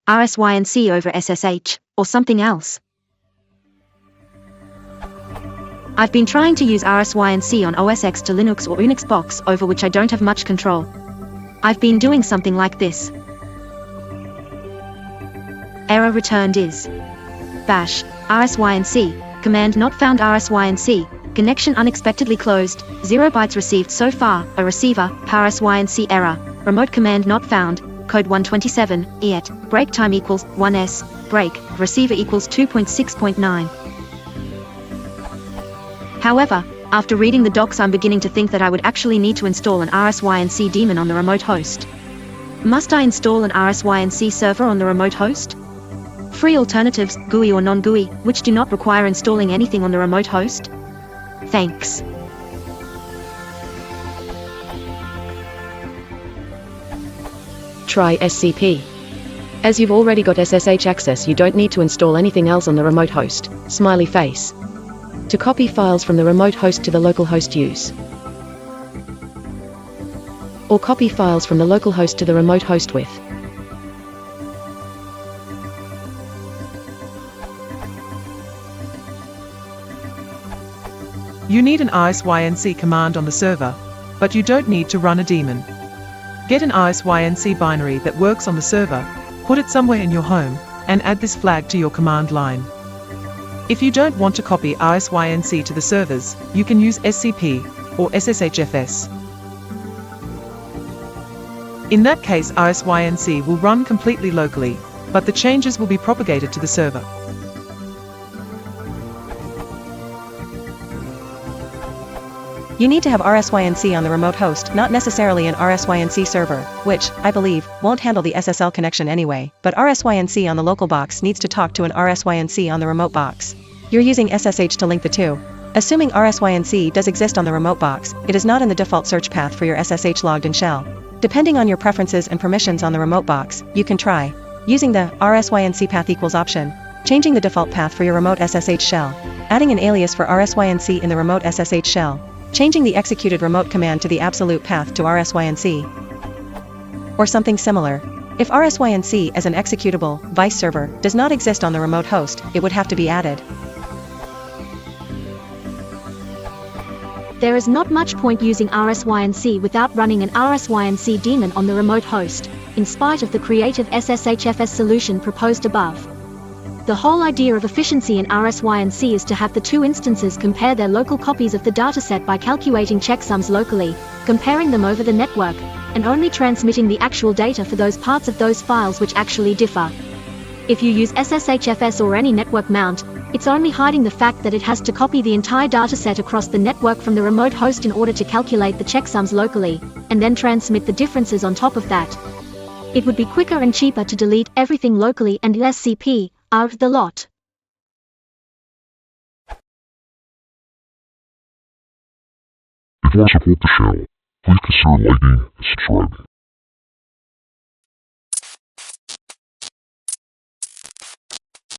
Rsync over SSH, or something else. I've been trying to use Rsync on OS X to Linux or Unix box over which I don't have much control. I've been doing something like this. Error returned is bash rsync, command not found rsync, connection unexpectedly closed, 0 bytes received so far, a receiver, rsync error, remote command not found, code 127, EAT, break time equals 1s, break, receiver equals 2.6.9. However, after reading the docs I'm beginning to think that I would actually need to install an Rsync daemon on the remote host. Must I install an Rsync server on the remote host? Free alternatives, GUI or non-GUI, which do not require installing anything on the remote host? Thanks. Try SCP. As you've already got SSH access, you don't need to install anything else on the remote host. Smiley face. To copy files from the remote host to the local host, use. Or copy files from the local host to the remote host with. You need an Rsync command on the server, but you don't need to run a daemon. Get an Rsync binary that works on the server, put it somewhere in your home, and add this flag to your command line. If you don't want to copy Rsync to the servers, you can use SCP or SSHFS. In that case, Rsync will run completely locally, but the changes will be propagated to the server. You need to have Rsync on the remote host, not necessarily an Rsync server, which, I believe, won't handle the SSL connection anyway, but Rsync on the local box needs to talk to an Rsync on the remote box. You're using SSH to link the two. Assuming Rsync does exist on the remote box, it is not in the default search path for your SSH logged in shell. Depending on your preferences and permissions on the remote box, you can try using the Rsync path equals option, changing the default path for your remote SSH shell, adding an alias for Rsync in the remote SSH shell, changing the executed remote command to the absolute path to Rsync, or something similar. If Rsync as an executable vice server does not exist on the remote host, it would have to be added. There is not much point using Rsync without running an Rsync daemon on the remote host, in spite of the creative SSHFS solution proposed above. The whole idea of efficiency in Rsync is to have the two instances compare their local copies of the dataset by calculating checksums locally, comparing them over the network, and only transmitting the actual data for those parts of those files which actually differ. If you use SSHFS or any network mount, it's only hiding the fact that it has to copy the entire dataset across the network from the remote host in order to calculate the checksums locally, and then transmit the differences on top of that. It would be quicker and cheaper to delete everything locally and less CP out of the lot. If you want to support the channel, please consider liking and subscribing.